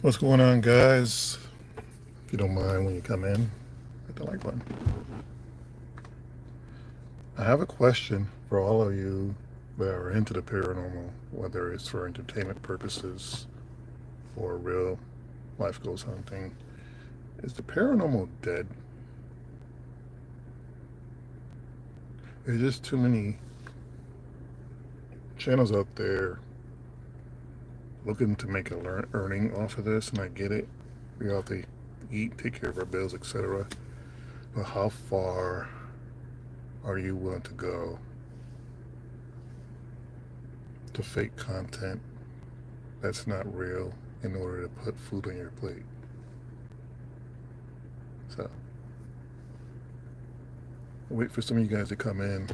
What's going on, guys? If you don't mind when you come in, hit the like button. I have a question for all of you that are into the paranormal, whether it's for entertainment purposes or real life goes hunting. Is the paranormal dead? There's just too many channels out there looking to make a earning off of this, and I get it. We all have to eat, take care of our bills, etc. But how far are you willing to go to fake content that's not real in order to put food on your plate? So, I'll wait for some of you guys to come in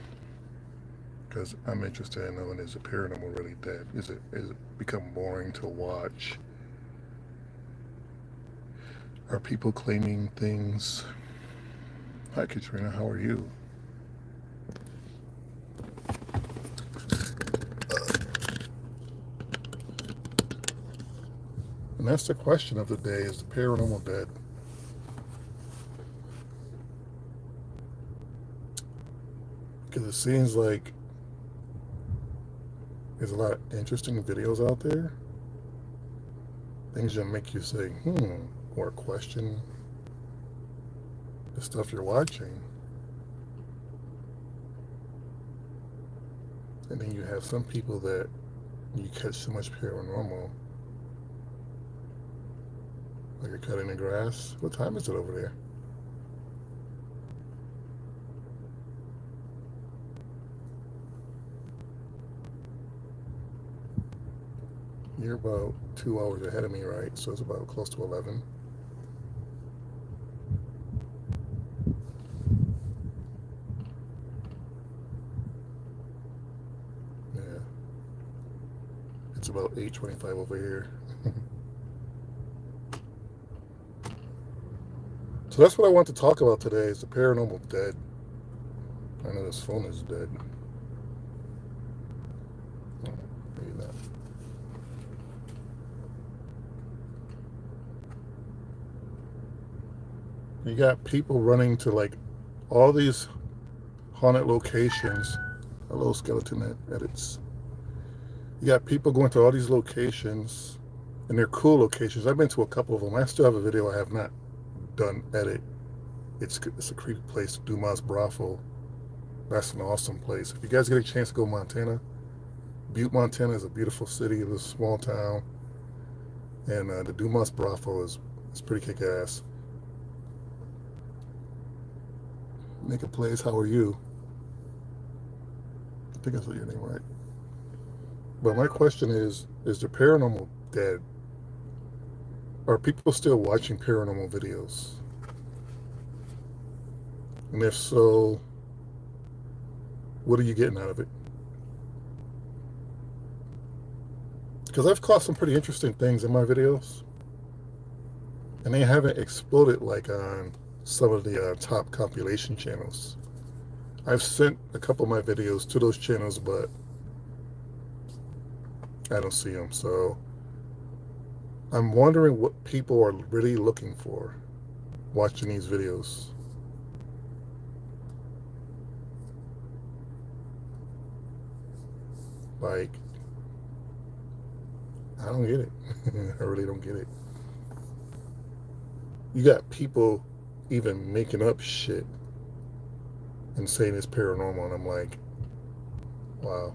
because I'm interested in knowing, is the paranormal really dead? Is it become boring to watch? Are people claiming things? Hi, Katrina. How are you? And that's the question of the day: is the paranormal dead? Because it seems like there's a lot of interesting videos out there. Things that make you say, or question the stuff you're watching. And then you have some people that you catch so much paranormal, like you're cutting the grass. What time is it over there? You're about 2 hours ahead of me, right? So it's about close to 11. Yeah. It's about 8:25 over here. So that's what I want to talk about today, is the paranormal dead. I know this phone is dead. Oh, maybe not. You got people running to like all these haunted locations. Hello, skeleton edits. You got people going to all these locations, and they're cool locations. I've been to a couple of them. I still have a video I have not done edit. It's a creepy place, Dumas Brothel. That's an awesome place. If you guys get a chance to go to Montana, Butte, Montana is a beautiful city. It's a small town, and the Dumas Brothel is pretty kick-ass. Make a place. How are you? I think I said your name right. But my question is the paranormal dead? Are people still watching paranormal videos? And if so, what are you getting out of it? Because I've caught some pretty interesting things in my videos, and they haven't exploded like on some of the top compilation channels. I've sent a couple of my videos to those channels, but I don't see them. So I'm wondering what people are really looking for watching these videos. Like, I don't get it. I really don't get it. You got people even making up shit and saying it's paranormal, and I'm like, wow.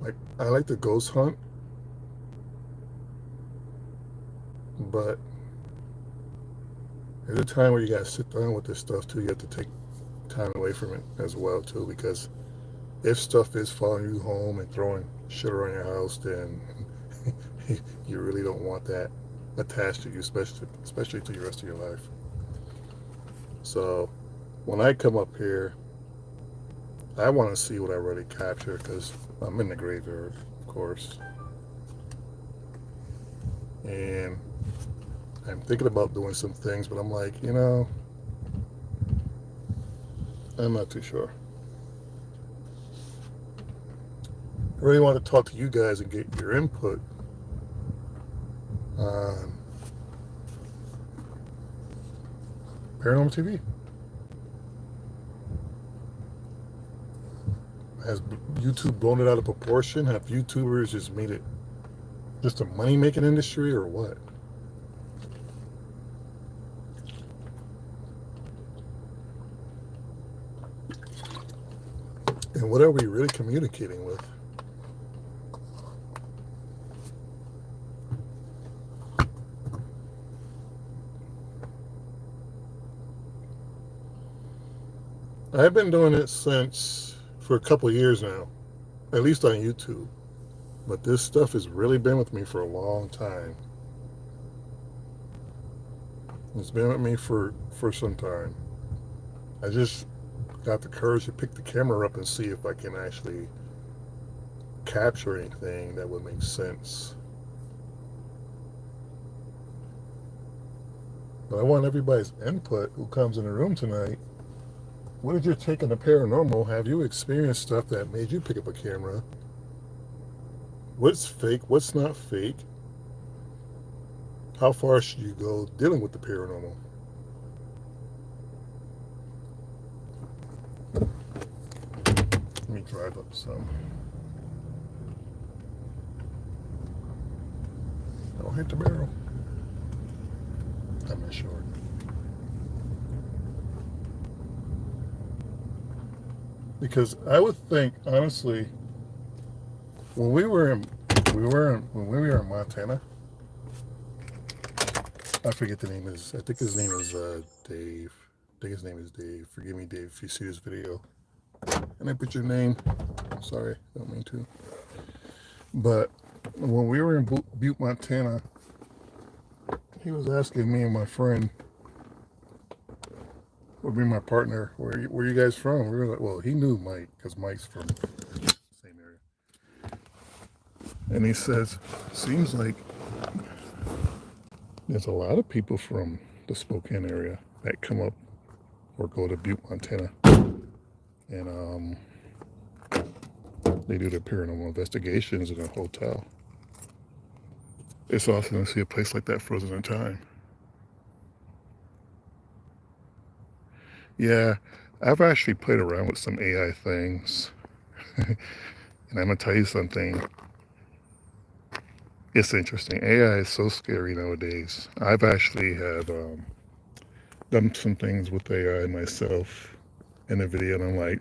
Like, I like to ghost hunt, but there's a time where you gotta sit down with this stuff too. You have to take time away from it as well too, because if stuff is following you home and throwing shit around your house, then you really don't want that attached to you, especially to the rest of your life. So when I come up here, I want to see what I really capture, because I'm in the graveyard, of course, and I'm thinking about doing some things, but I'm like, I'm not too sure. I really want to talk to you guys and get your input on paranormal TV. Has YouTube blown it out of proportion? Have YouTubers just made it just a money-making industry, or what? And what are we really communicating with? I've been doing it for a couple of years now, at least on YouTube. But this stuff has really been with me for a long time. It's been with me for some time. I just got the courage to pick the camera up and see if I can actually capture anything that would make sense. But I want everybody's input who comes in the room tonight. What did your take on the paranormal? Have you experienced stuff that made you pick up a camera? What's fake? What's not fake? How far should you go dealing with the paranormal? Let me drive up some. Don't hit the barrel. I'm not sure. Because I would think, honestly, when we were in Montana, I forget the name is. I think his name is Dave. I think his name is Dave. Forgive me, Dave, if you see this video. And I put your name. I'm sorry, I don't mean to. But when we were in Butte, Montana, he was asking me and my friend, would be my partner, where you guys from? We were like, well, he knew Mike because Mike's from the same area. And he says, seems like there's a lot of people from the Spokane area that come up or go to Butte, Montana. And they do their paranormal investigations in a hotel. It's awesome to see a place like that frozen in time. Yeah, I've actually played around with some AI things. And I'm going to tell you something. It's interesting. AI is so scary nowadays. I've actually have done some things with AI myself in a video, and I'm like,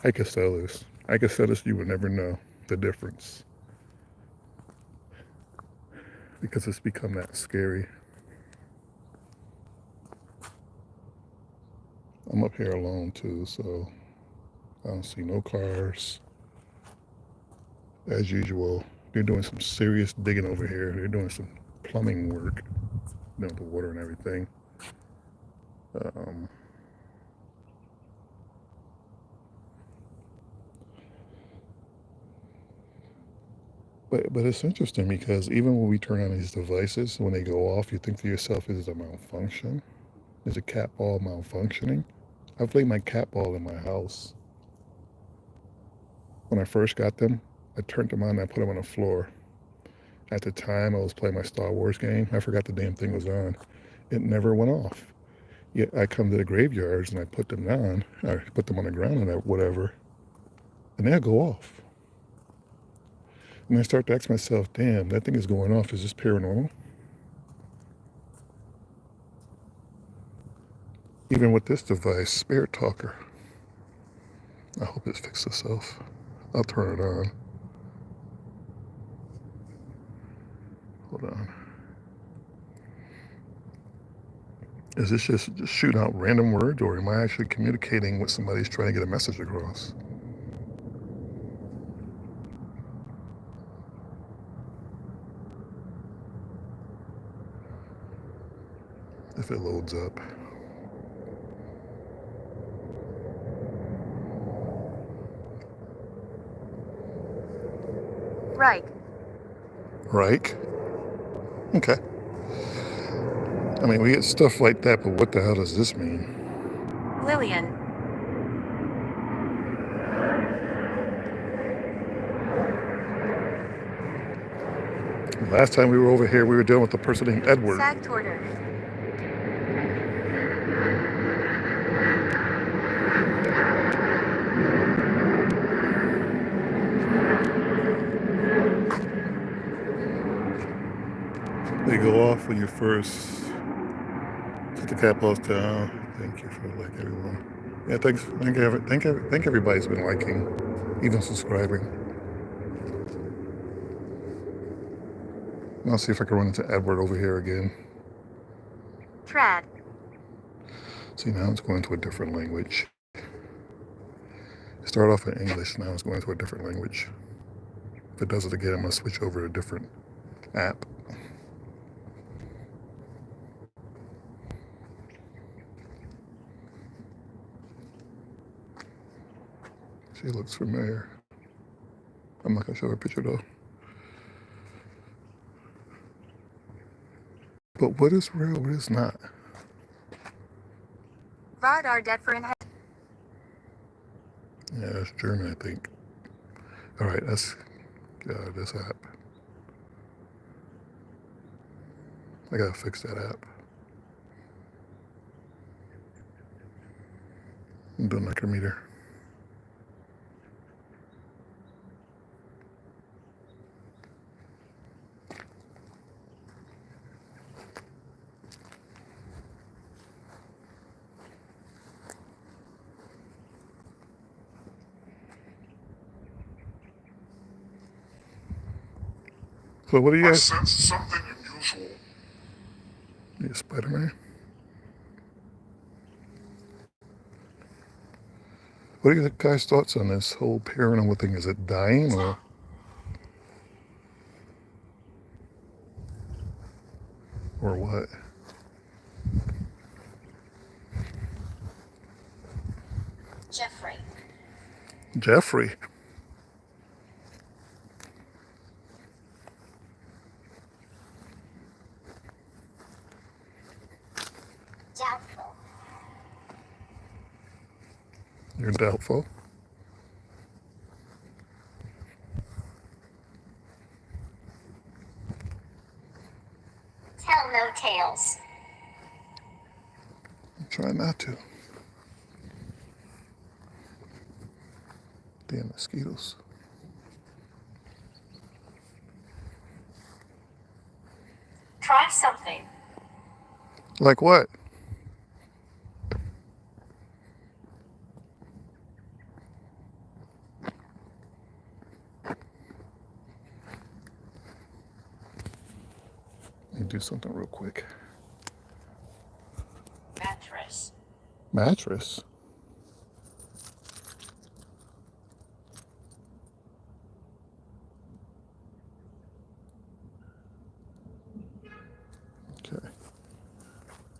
I could sell this. I could sell this. You would never know the difference. Because it's become that scary. I'm up here alone too, so I don't see no cars. As usual, they're doing some serious digging over here. They're doing some plumbing work, you know, the water and everything. But it's interesting because even when we turn on these devices, when they go off, you think to yourself, is it a malfunction? Is a cat ball malfunctioning? I've laid my cat ball in my house. When I first got them, I turned them on and I put them on the floor. At the time, I was playing my Star Wars game. I forgot the damn thing was on. It never went off. Yet I come to the graveyards and I put them on, or put them on the ground and whatever, and they'll go off. And I start to ask myself, damn, that thing is going off. Is this paranormal? Even with this device, Spirit Talker. I hope it fixes itself. I'll turn it on. Hold on. Is this just shooting out random words, or am I actually communicating with somebody who's trying to get a message across? If it loads up. Reich. Reich? Okay. I mean, we get stuff like that, but what the hell does this mean? Lillian. Last time we were over here, we were dealing with a person named Edward. Fact order. They go off when you first put the capitals down. Thank you for like everyone. Yeah, thanks. Thank everybody's been liking, even subscribing. I'll see if I can run into Edward over here again. Trad. See, now it's going to a different language. It started off in English, now it's going to a different language. If it does it again, I'm going to switch over to a different app. She looks familiar. I'm not going to show her a picture though. But what is real, what is not? Vad are dead for in head. Yeah, that's German, I think. Alright, let's get out of this app. I gotta fix that app. I'm doing micrometer. So what do you guys? I sense something unusual. Yeah, Spider-Man. What are you guys' thoughts on this whole paranormal thing? Is it dying or what? Jeffrey. Doubtful. You're doubtful? Tell no tales. Try not to. Damn mosquitoes. Try something. Like what? Let me do something real quick. Mattress. Mattress? Okay.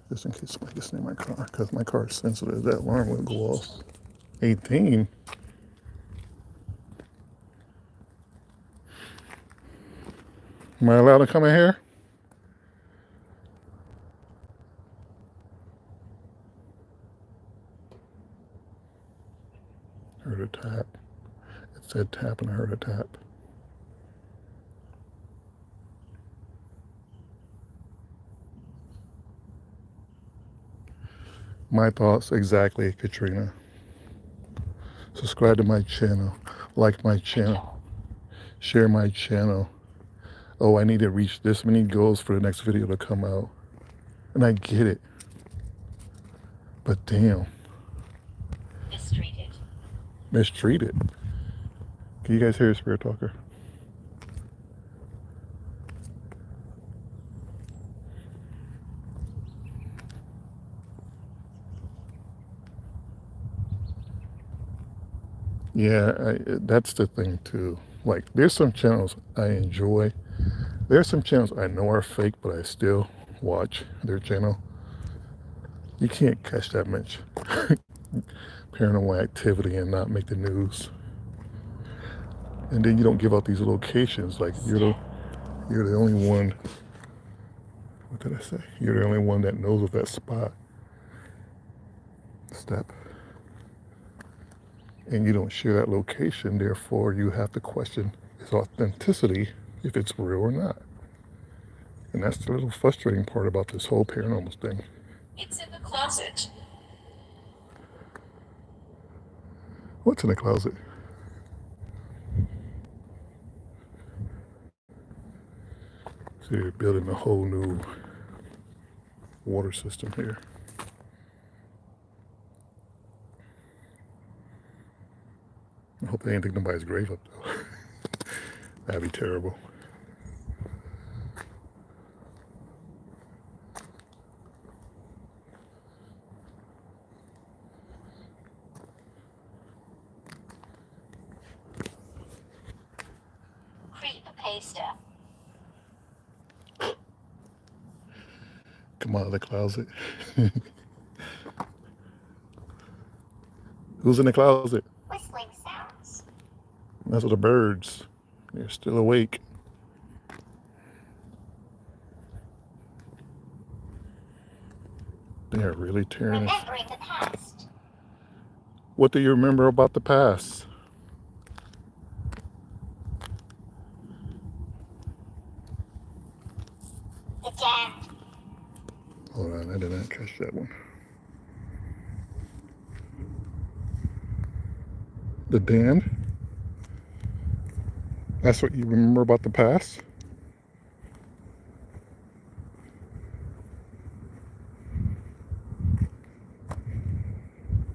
Just in case somebody gets near my car, because my car is sensitive. That alarm will go off. 18? Am I allowed to come in here? Heard a tap. It said tap and I heard a tap. My thoughts exactly, Katrina. Subscribe to my channel. Like my channel. Share my channel. Oh, I need to reach this many goals for the next video to come out. And I get it. But damn. Mistreated. Mistreated. Can you guys hear a spirit talker? Yeah, that's the thing too. Like, there's some channels I enjoy. There's some channels I know are fake, but I still watch their channel. You can't catch that much paranormal activity and not make the news. And then you don't give out these locations. Like, you're the only one. What did I say? You're the only one that knows of that spot. Step. And you don't share that location, therefore you have to question its authenticity, if it's real or not. And that's the little frustrating part about this whole paranormal thing. It's in the closet. What's in the closet? See, they're building a whole new water system here. I hope they ain't dig nobody's grave up though. That'd be terrible. Creepypasta. Come out of the closet. Who's in the closet? Whistling sounds. Those are the birds. They're still awake. They are really tearing us. Remembering the past. What do you remember about the past? The damned. Hold on, I did not catch that one. The damned? That's what you remember about the past?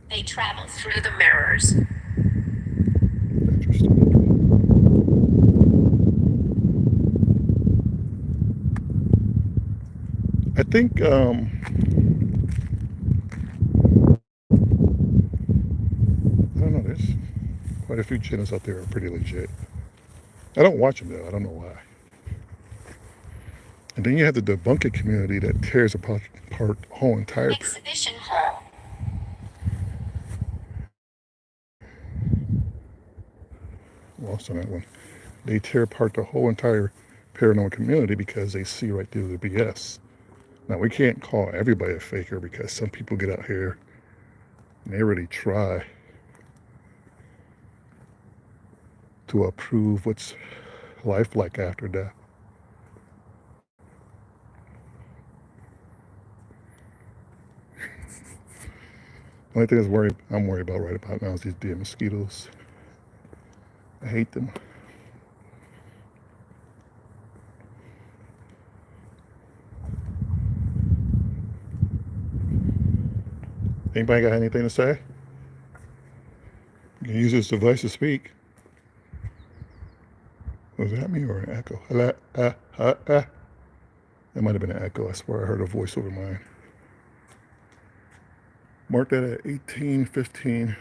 They travel through the mirrors. Interesting. I think I don't know, there's quite a few channels out there that are pretty legit. I don't watch them though, I don't know why. And then you have the debunking community that tears apart the whole entire Exhibition hall. lost on that one. They tear apart the whole entire paranormal community because they see right through the BS. Now we can't call everybody a faker because some people get out here and they really try to approve what's life like after death. The only thing I'm worried about right about now is these damn mosquitoes. I hate them. Anybody got anything to say? You can use this device to speak. Was that me or an echo? That might have been an echo. I swear I heard a voice over mine. Mark that at 18:15.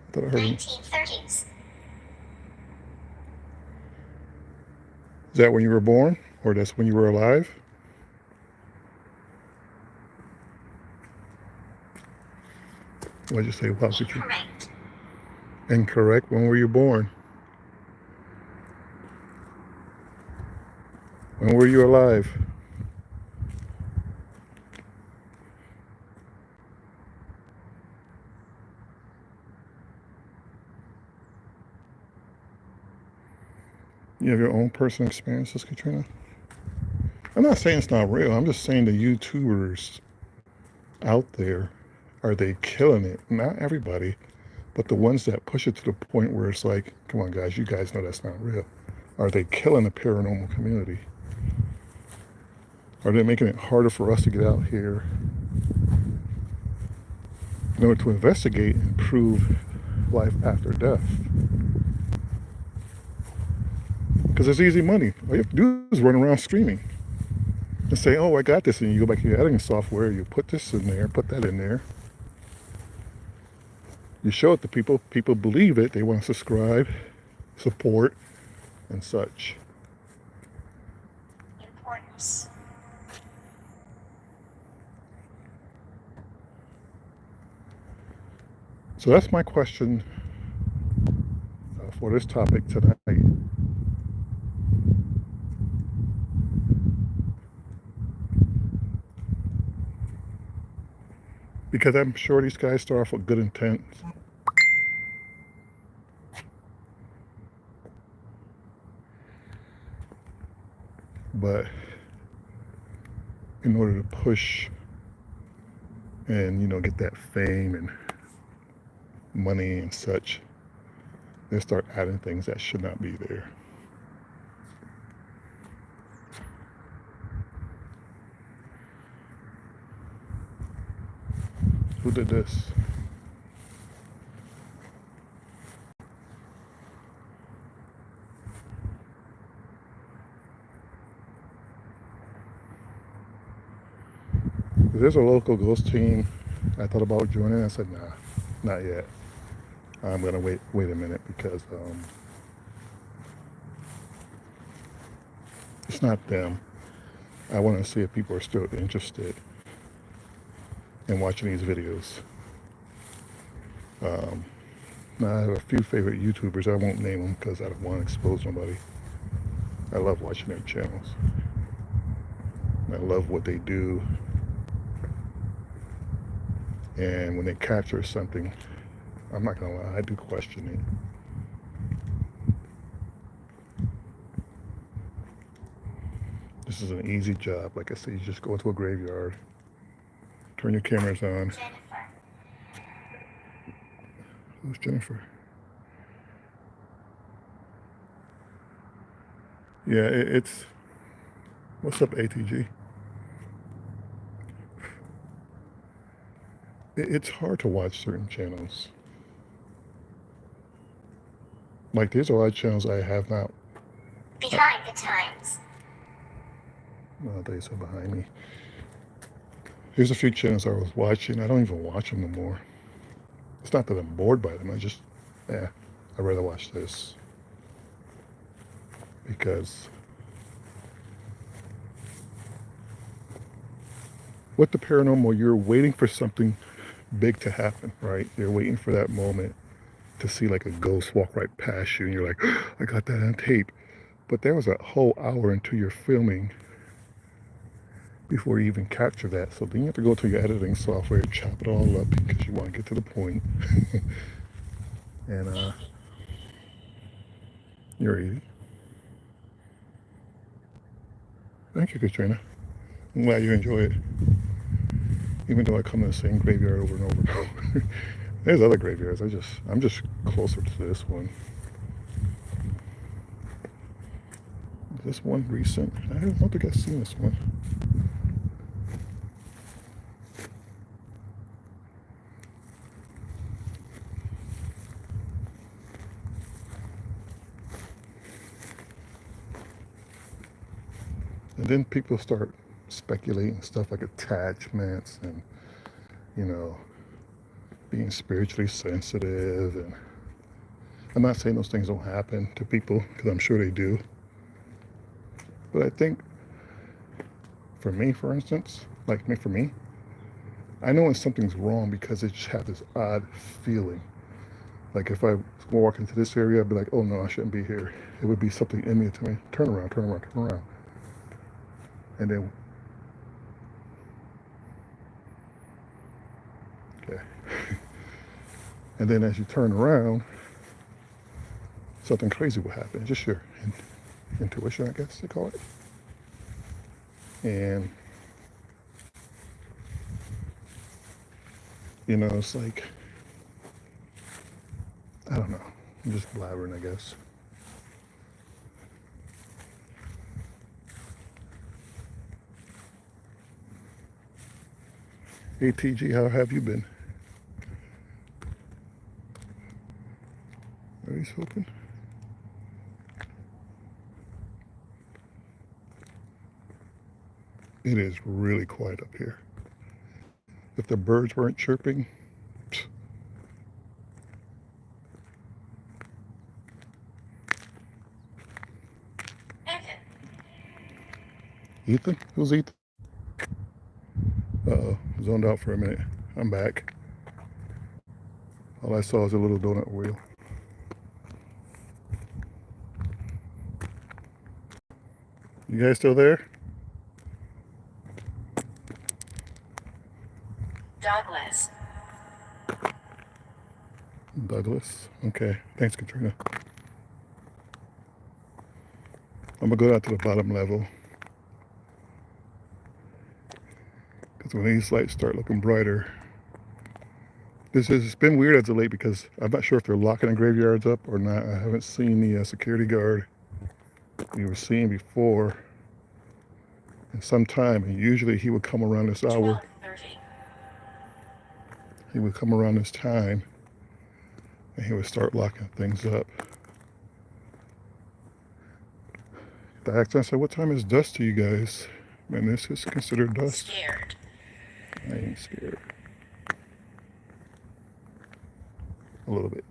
I thought I heard him. 1930s. Is that when you were born? Or that's when you were alive? What'd you say? Wow, could you? Incorrect. Incorrect. When were you born? When were you alive? You have your own personal experiences, Katrina? I'm not saying it's not real. I'm just saying the YouTubers out there, are they killing it? Not everybody, but the ones that push it to the point where it's like, come on guys, you guys know that's not real. Are they killing the paranormal community? Are they making it harder for us to get out here in order to investigate and prove life after death? Because it's easy money. All you have to do is run around screaming and say, oh, I got this. And you go back to your editing software, you put this in there, put that in there. You show it to people. People believe it. They want to subscribe, support, and such. Importance. So that's my question for this topic tonight. Because I'm sure these guys start off with good intent. But in order to push and, you know, get that fame and money and such, they start adding things that should not be there. Who did this? There's a local ghost team I thought about joining. I said, nah, not yet. I'm gonna wait a minute because it's not them. I want to see if people are still interested in watching these videos. Now I have a few favorite YouTubers. I won't name them because I don't want to expose nobody. I love watching their channels. I love what they do. And when they capture something, I'm not gonna lie, I do question it. This is an easy job. Like I said, you just go into a graveyard, turn your cameras on. Jennifer. Who's Jennifer? Yeah, it's... What's up, ATG? It's hard to watch certain channels. Like, there's a lot of channels I have not... Behind the times. Oh, they are behind me. Here's a few channels I was watching. I don't even watch them no more. It's not that I'm bored by them. I'd rather watch this. Because with the paranormal, you're waiting for something big to happen, right? You're waiting for that moment to see like a ghost walk right past you and you're like, oh, I got that on tape. But there was a whole hour into your filming before you even capture that. So then you have to go to your editing software, chop it all up because you want to get to the point. And you're 80. Thank you, Katrina. I'm glad you enjoy it. Even though I come to the same graveyard over and over. There's other graveyards. I'm just closer to this one. Is this one recent? I don't think I've seen this one. And then people start speculating stuff like attachments and, you know, being spiritually sensitive. And I'm not saying those things don't happen to people, because I'm sure they do. But I think for me, for instance, for me, I know when something's wrong because it just has this odd feeling. Like if I walk into this area, I'd be like, oh no, I shouldn't be here. It would be something in me to me. Turn around, turn around, turn around. And then, okay. And then as you turn around, something crazy will happen. Just your intuition, I guess they call it. And, you know, it's like, I don't know. I'm just blabbering, I guess. ATG, how have you been? Are these open? It is really quiet up here. If the birds weren't chirping, Ethan? Who's Ethan? Uh-oh, zoned out for a minute. I'm back. All I saw was a little donut wheel. You guys still there? Douglas. Douglas. Okay. Thanks, Katrina. I'm gonna go down to the bottom level So when these lights start looking brighter, it's been weird as of late because I'm not sure if they're locking the graveyards up or not. I haven't seen the security guard we were seeing before in some time, and usually he would come around this hour. 12:30. He would come around this time and he would start locking things up. The accent said, "What time is dusk to you guys?" Man, this is considered dusk. Scared. I ain't scared. A little bit.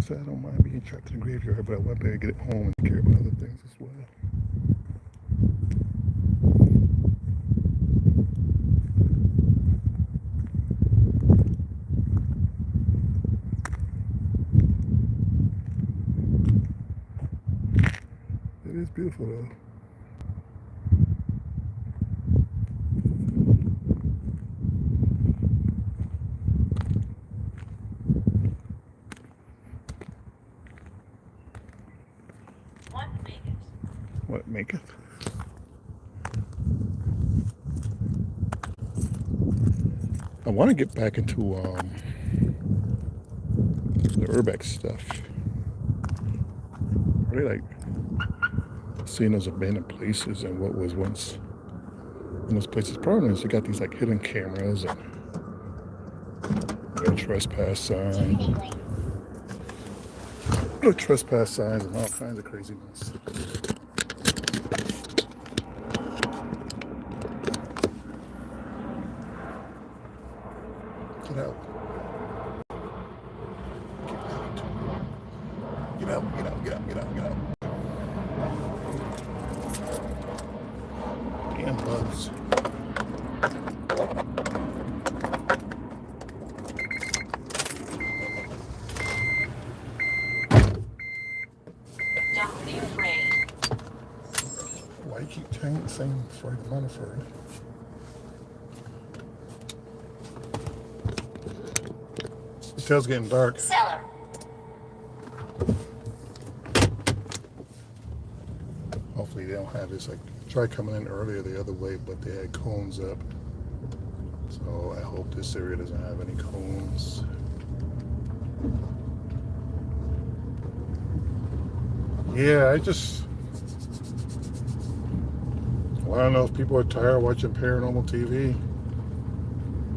So I don't mind being trapped in the graveyard, but I want to get home and care about other things as well. It is beautiful though. What maketh? I want to get back into the urbex stuff. I really like seeing those abandoned places and what was once in those places. Problem is, you got these like hidden cameras and no trespass signs, no trespass signs, and all kinds of craziness. Get out. Get out. Get out. Get out. Get out. Get out. Damn bugs. Don't be afraid. Why you keep saying afraid? I'm not afraid. The tail's getting dark. Cellar. Hopefully they don't have this. Like, tried coming in earlier the other way, but they had cones up. So I hope this area doesn't have any cones. Yeah, well, I don't know if people are tired of watching paranormal TV.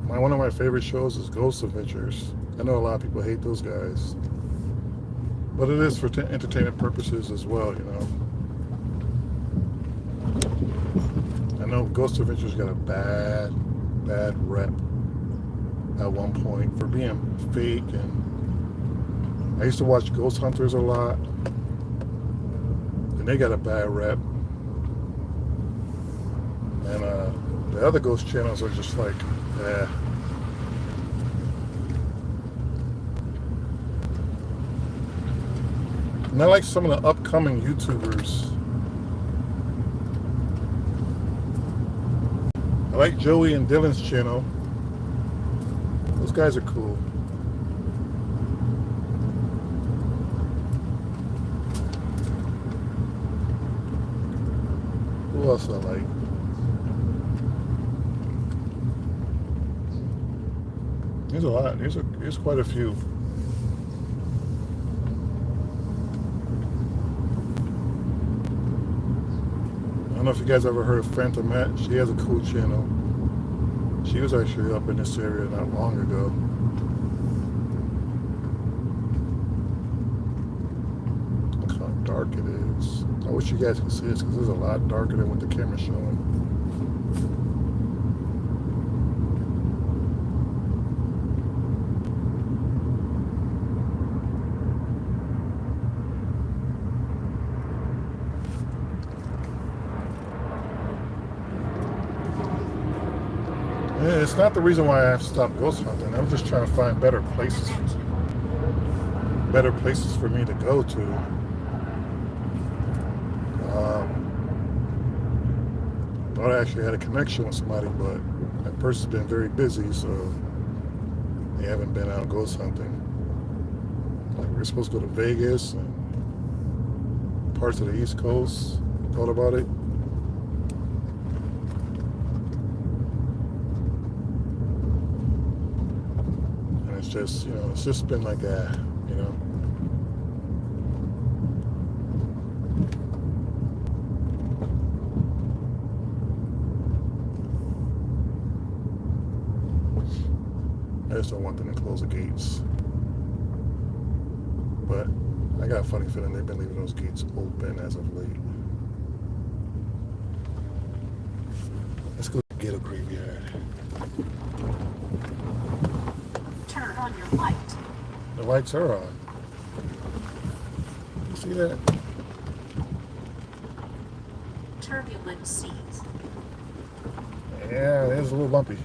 One of my favorite shows is Ghost Adventures. I know a lot of people hate those guys, but it is for entertainment purposes as well, you know. I know Ghost Adventures got a bad rep at one point for being fake, and I used to watch Ghost Hunters a lot, and they got a bad rep. And the other ghost channels are just like, eh. And I like some of the upcoming YouTubers. I like Joey and Dylan's channel. Those guys are cool. Who else I like? There's a lot. There's quite a few. I don't know if you guys ever heard of Phantom Matt. She has a cool channel. She was actually up in this area not long ago. Look how dark it is. I wish you guys could see this because it's a lot darker than what the camera's showing. It's not the reason why I have to stop ghost hunting. I'm just trying to find better places for me to go to. Thought I actually had a connection with somebody, but that person's been very busy, so they haven't been out ghost hunting. Like we're supposed to go to Vegas and parts of the East Coast. Thought about it. And it's just, it's just been like that, I just don't want them to close the gates. But I got a funny feeling they've been leaving those gates open as of late. Let's go to the ghetto graveyard. Turn on your light. The lights are on. You see that? Turbulent seas. Yeah, it is a little bumpy.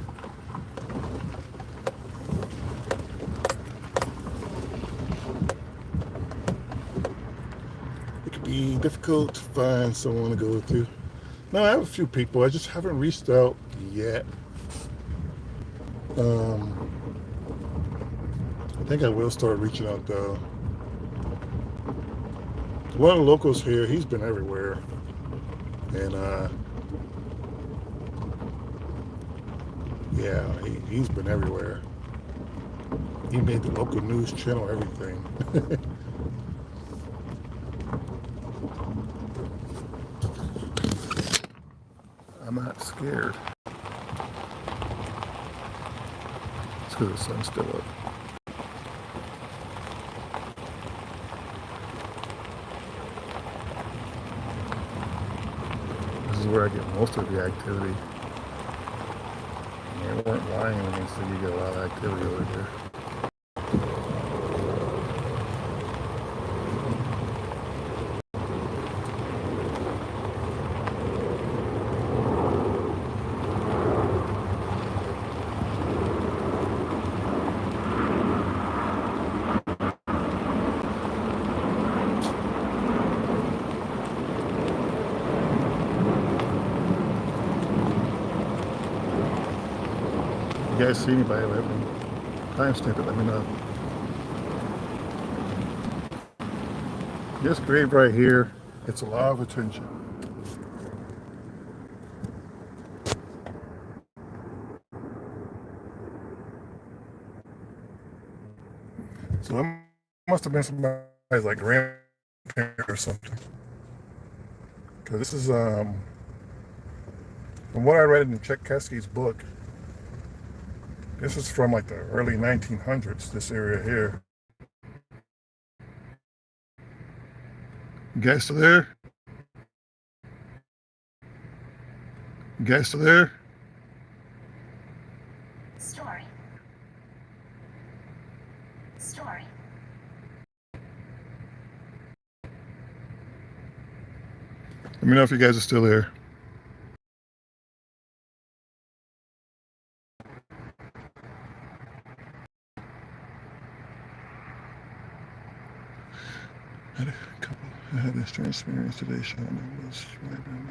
It could be difficult to find someone to go to. No, I have a few people. I just haven't reached out yet. I think I will start reaching out though. One of the locals here, he's been everywhere. And yeah, he's been everywhere. He made the local news channel, everything. I'm not scared. It's because the sun's still up. This is where I get most of the activity. They weren't lying when they said you get a lot of activity over here. If you guys see anybody, let me timestamp it, let me know. This grave right here, it's a lot of attention. So it must have been somebody's like grandparent or something. Because this is, from what I read in Chuck Kesky's book, this is from like the early 1900s, this area here. You guys still there? You guys still there? Story. Story. Let me know if you guys are still there. I had this strange experience today, Shawn. It was right in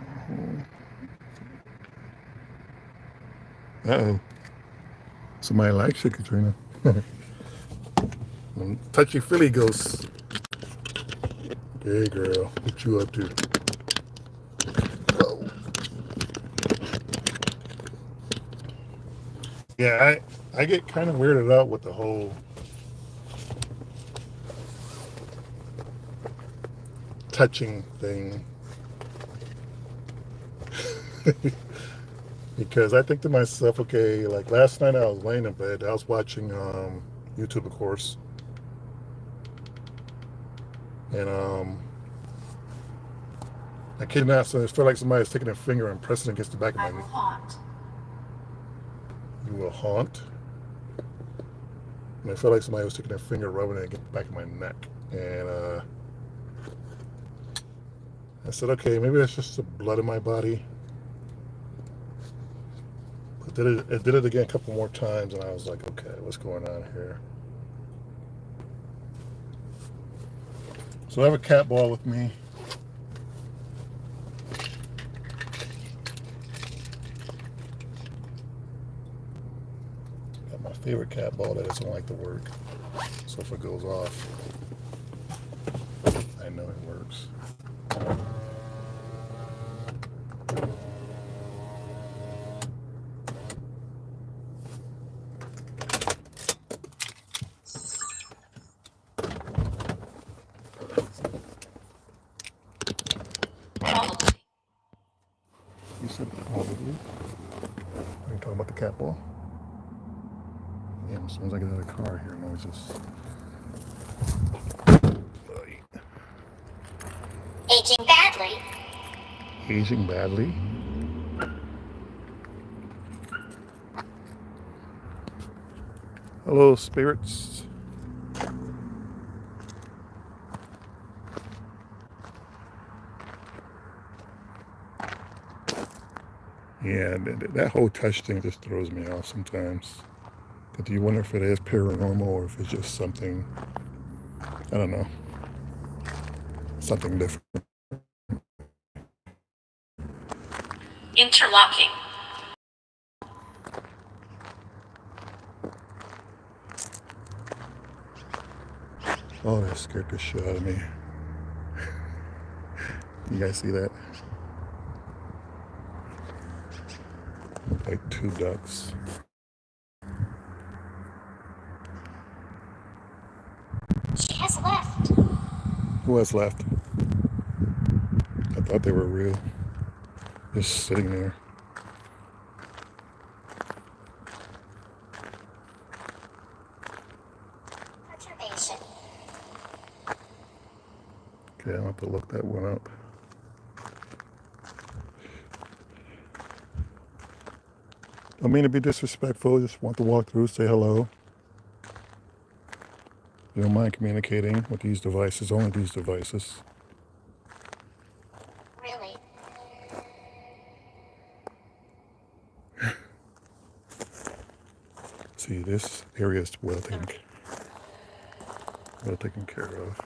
the hole. Uh-oh. Somebody likes you, Katrina. Touchy Philly ghosts. Hey girl, what you up to? Oh. Yeah, I get kind of weirded out with the whole touching thing. Because I think to myself, okay, like last night I was laying in bed, I was watching YouTube, of course, and I kid not, so it felt like somebody's taking a finger and pressing against the back of my I will haunt. You will haunt? And I felt like somebody was taking their finger, rubbing it against the back of my neck, and I said, okay, maybe that's just the blood in my body. But it did it again a couple more times, and I was like, okay, what's going on here? So I have a cat ball with me. Got my favorite cat ball that doesn't like to work. So if it goes off, I know it works. Probably. You said probably. Are you talking about the cat ball? Yeah, as soon as I get out of the car, I hear noises. Aging badly. Aging badly. Hello, spirits. Yeah, that whole touch thing just throws me off sometimes. Do you wonder if it is paranormal or if it's just something, I don't know, something different? Interlocking. Oh, that scared the shit out of me. You guys see that? Like two ducks. She has left. Who has left? I thought they were real. Just sitting there. Perturbation. Okay, I'll have to look that one up. Don't mean to be disrespectful, just want to walk through, say hello. You don't mind communicating with these devices, only these devices. Really? See, this area is well taken care of.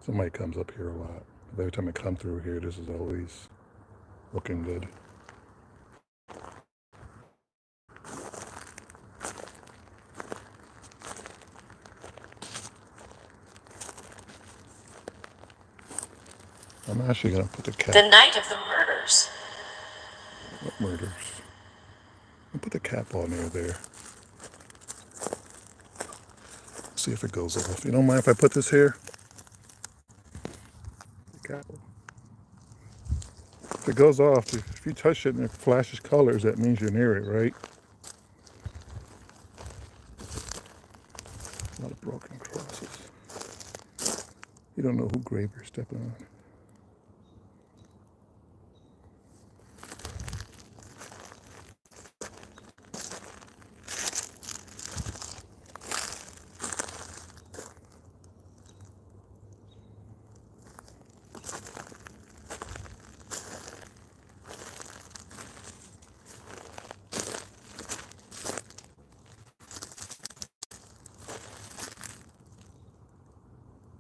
Somebody comes up here a lot. Every time I come through here, this is always looking good. I'm actually going to put the cat... The night of the murders. What murders? I'll put the cat ball near there. See if it goes off. You don't mind if I put this here? The cat ball. If it goes off, if you touch it and it flashes colors, that means you're near it, right? A lot of broken crosses. You don't know who grave you're stepping on.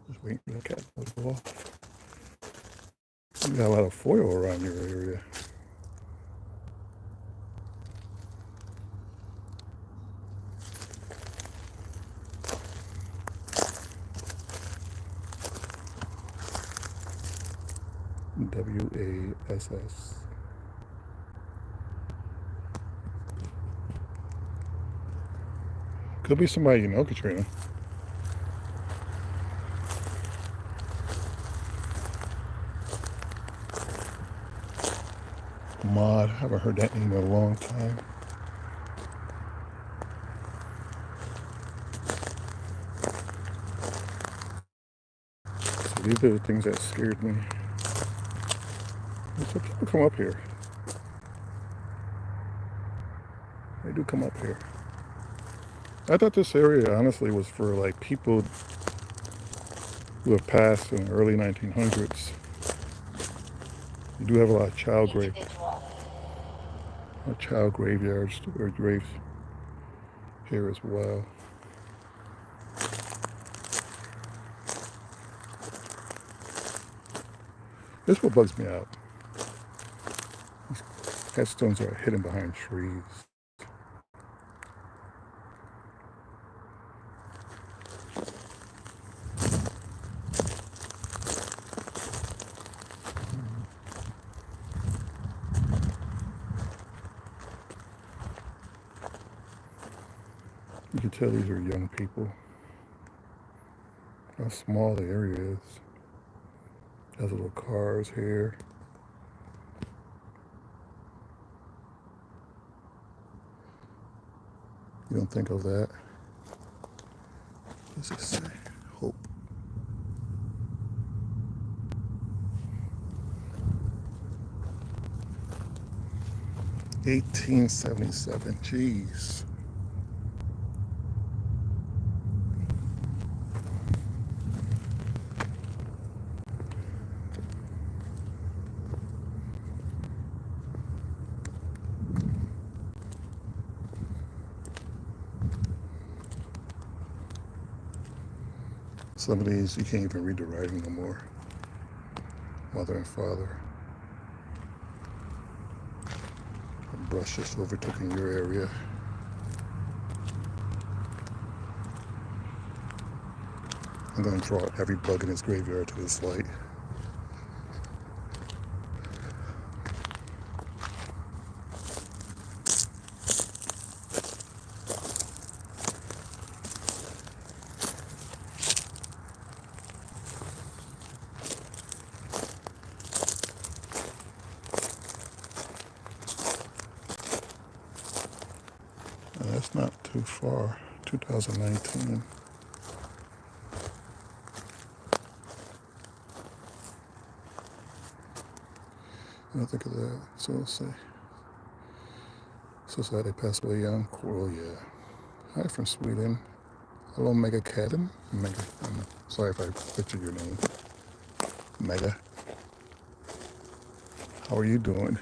Just waiting for the cat to go off. You got a lot of foil around your area. WASS. Could be somebody you know, Katrina. Mod, haven't heard that name in a long time. So these are the things that scared me. So people come up here. They do come up here. I thought this area honestly was for like people who have passed in the early 1900s. You do have a lot of child graveyards or graves here as well. This is what bugs me out. Headstones are hidden behind trees. You can tell these are young people. How small the area is. Has little cars here. You don't think of that. What's it say? Hope. $1877. Jeez. Some of these, you can't even read the writing no more. Mother and father. A brush just overtook in your area. I'm going to draw every bug in this graveyard to this light. That's not too far. 2019. I don't think of that. So let's see. So sad they passed away young. Cool, yeah. Hi from Sweden. Hello, Mega Cadden. Mega. I'm sorry if I butchered your name. Mega. How are you doing?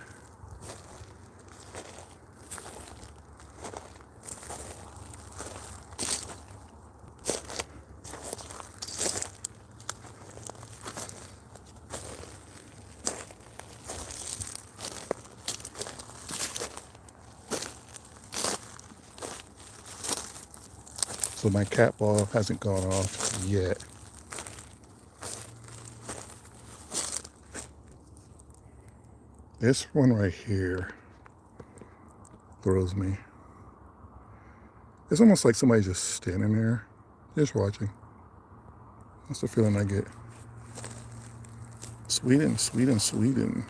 So my cat ball hasn't gone off yet. This one right here throws me. It's almost like somebody's just standing there, just watching. That's the feeling I get. Sweden, Sweden, Sweden.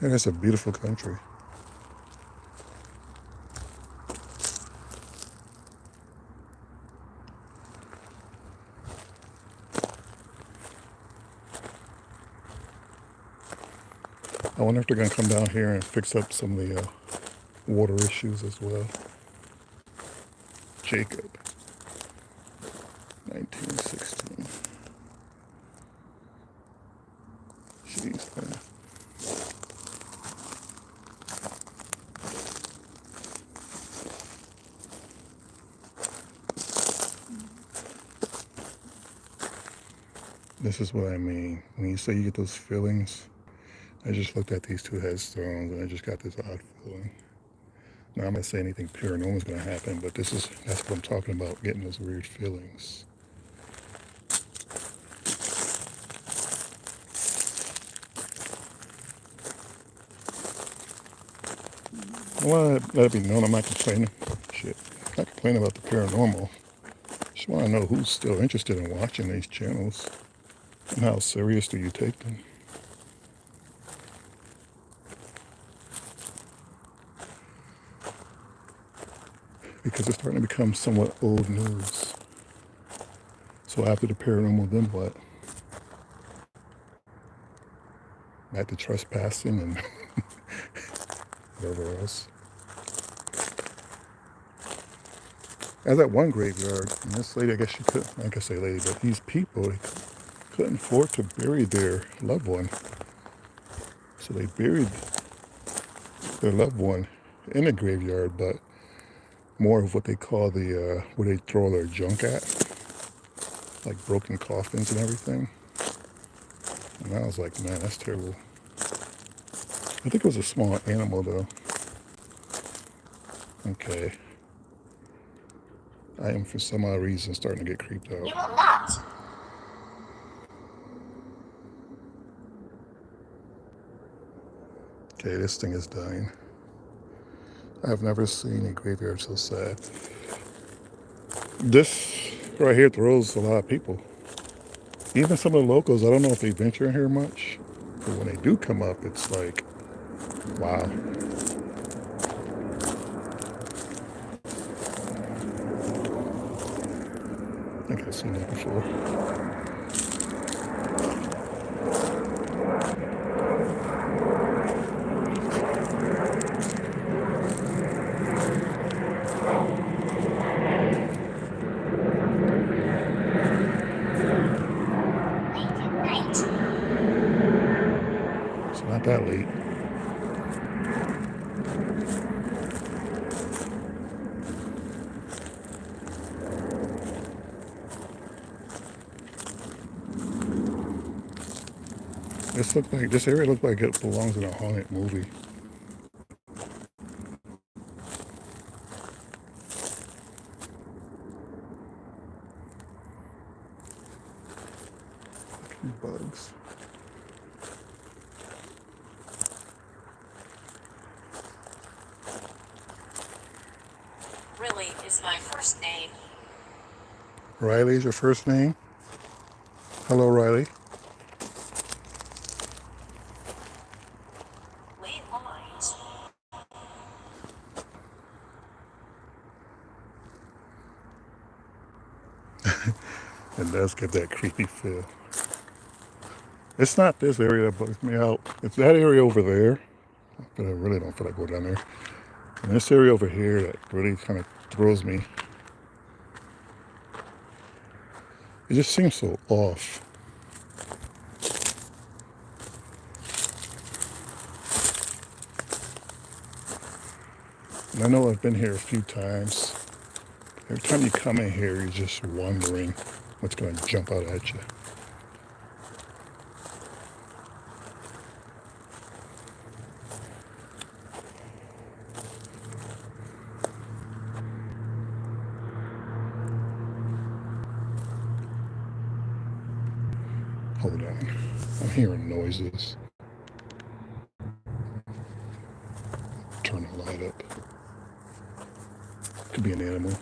Yeah, that's a beautiful country. I wonder if they're going to come down here and fix up some of the water issues as well. Jacob, 1916. Jeez, man. This is what I mean. When you say you get those feelings, I just looked at these two headstones and I just got this odd feeling. Now I'm not saying anything paranormal is going to happen, but that's what I'm talking about, getting those weird feelings. I want to let it be known I'm not complaining. Shit. I'm not complaining about the paranormal. Just want to know who's still interested in watching these channels and how serious do you take them. Because it's starting to become somewhat old news. So after the paranormal, then what? Back to trespassing and whatever else. As that one graveyard, and this lady, I guess she couldn't, I can say lady, but these people, they couldn't afford to bury their loved one. So they buried their loved one in a graveyard, but more of what they call the, where they throw their junk at, like broken coffins and everything. And I was like, man, that's terrible. I think it was a small animal though. Okay. I am for some odd reason starting to get creeped out. You will not. Okay, this thing is dying. I've never seen a graveyard so sad. This right here throws a lot of people. Even some of the locals, I don't know if they venture in here much, but when they do come up, it's like, wow. I think I've seen that before. Late at night. It's not that late. This area looked like it belongs in a haunted movie. Bugs. Really is my first name. Riley is your first name? Hello, Riley. Leave lines. It does give that creepy feel. It's not this area that bugs me out. It's that area over there. But I really don't feel like going down there. And this area over here that really kind of throws me. It just seems so off. And I know I've been here a few times. Every time you come in here, you're just wondering what's going to jump out at you. Hold on. I'm hearing noises. Turn the light up. Could be an animal.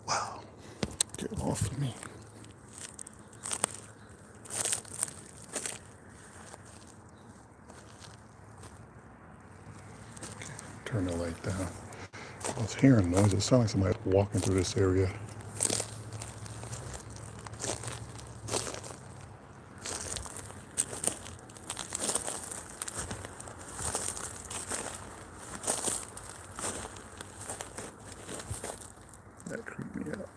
Wow. Get off of me. Turn the light down. I was hearing noises. It sounded like somebody walking through this area. That creeped me out.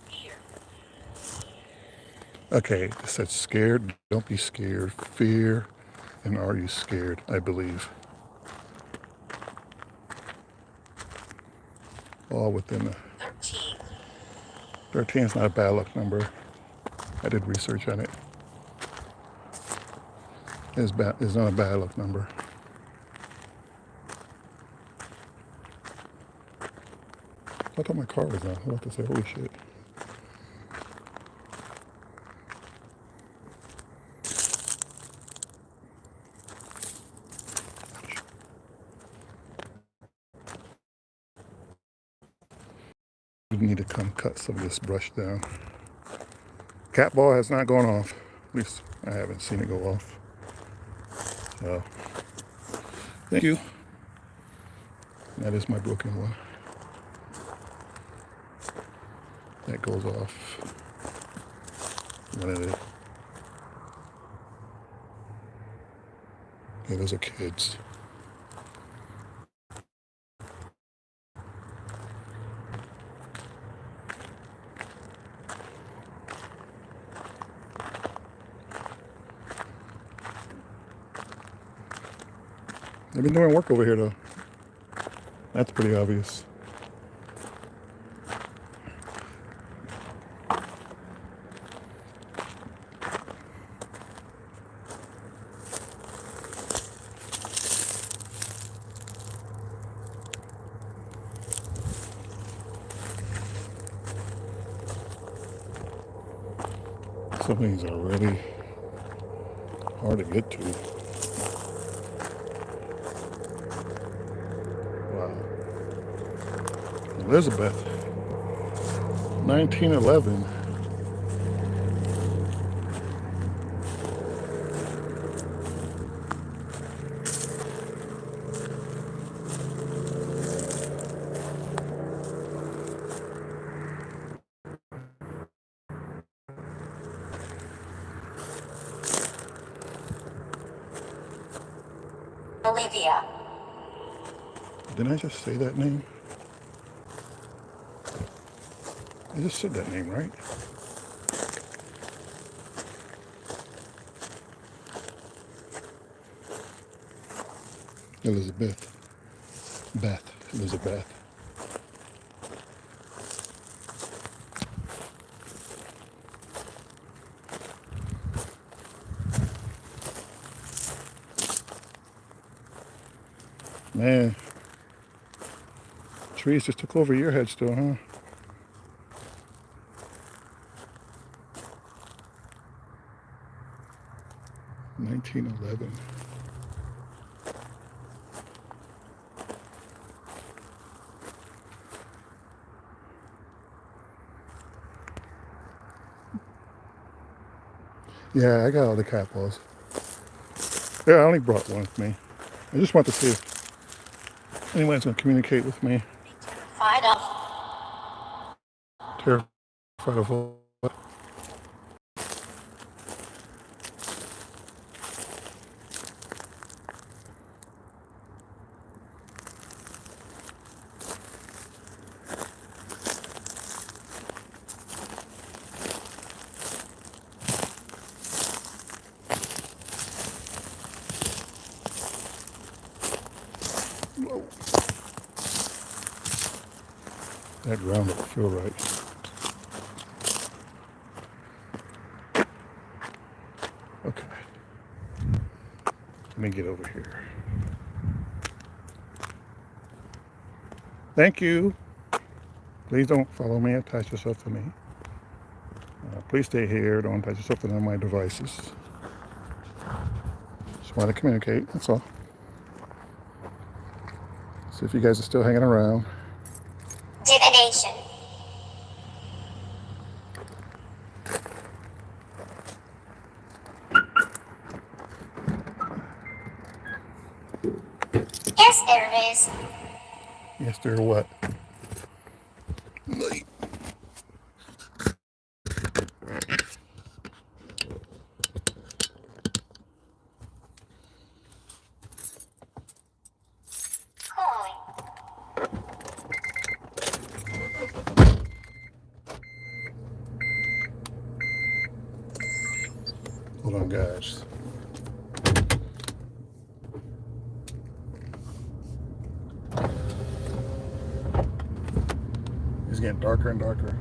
Here. Okay, it said scared. Don't be scared. Fear. And are you scared? I believe. All within the 13. 13 is not a bad luck number. I did research on it. It's not a bad luck number. I thought my car was on. I was about to say, holy shit. need to come cut some of this brush down. Cat ball has not gone off. At least I haven't seen it go off. So, thank you. That is my broken one. That goes off. One of it. Yeah, those are kids. They've been doing work over here though. That's pretty obvious. Some things are really hard to get to. Wow. Elizabeth, 1911. Olivia. Didn't I just say that name? I just said that name, right? Elizabeth. Elizabeth. Man, trees just took over your head still, huh? $19.11. Yeah, I got all the cat balls. Yeah, I only brought one with me. I just want to see if anyone's going to communicate with me. Find out. Terrified of what? Whoa. That ground don't feel right. Okay. Let me get over here. Thank you. Please don't follow me. Attach yourself to me. Please stay here. Don't attach yourself to none of my devices. Just want to communicate. That's all. See if you guys are still hanging around. Divination. Yes, there is. Yes, there are what? Late. Calling. Hold on, guys. It's getting darker and darker.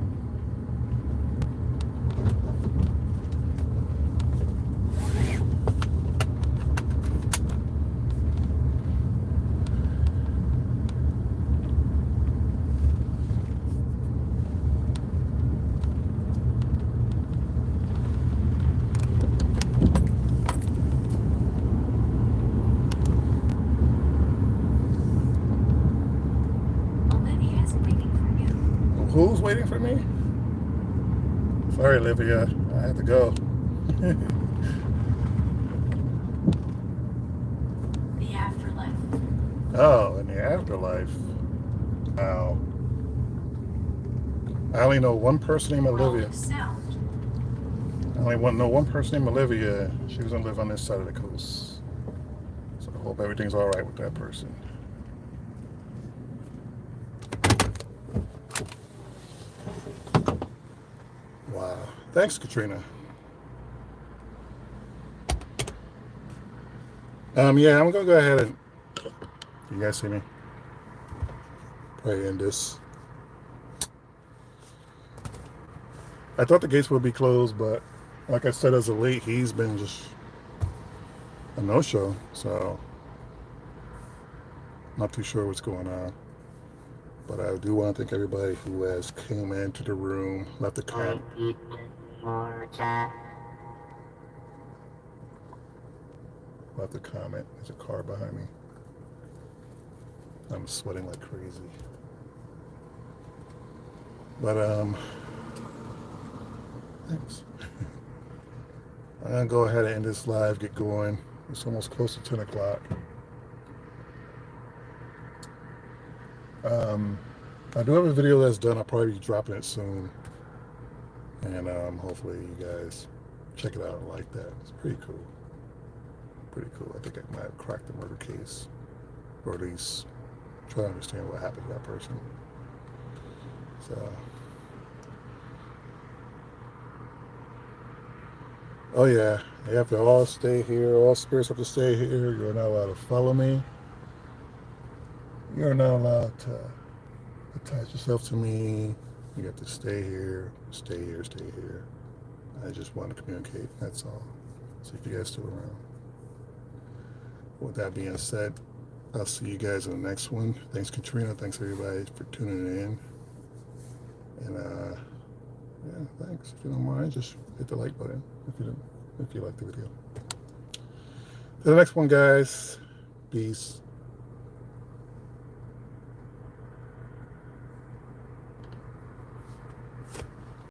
Who's waiting for me? Sorry, Olivia. I have to go. The afterlife. Oh, in the afterlife. Wow. I only know one person named Olivia. World of sound. I only know one person named Olivia. She doesn't live on this side of the coast. So I hope everything's all right with that person. Wow. Thanks, Katrina. Yeah, I'm gonna go ahead and you guys see me? Probably end this. I thought the gates would be closed, but like I said, as of late, he's been just a no-show. So not too sure what's going on. But I do want to thank everybody who has came into the room, left a comment. Left a comment. There's a car behind me. I'm sweating like crazy. But thanks. I'm gonna go ahead and end this live, get going. It's almost close to 10 o'clock. I do have a video that's done. I'll probably be dropping it soon. And hopefully you guys check it out and like that. It's pretty cool. Pretty cool. I think I might have cracked the murder case. Or at least try to understand what happened to that person. So oh yeah, you have to all stay here. All spirits have to stay here. You're not allowed to follow me. You're not allowed to attach yourself to me. You have to stay here, stay here, stay here. I just want to communicate. That's all. See if you guys still around. With that being said, I'll see you guys in the next one. Thanks, Katrina. Thanks, everybody, for tuning in. And yeah, thanks. If you don't mind, just hit the like button if you like the video. To the next one, guys. Peace.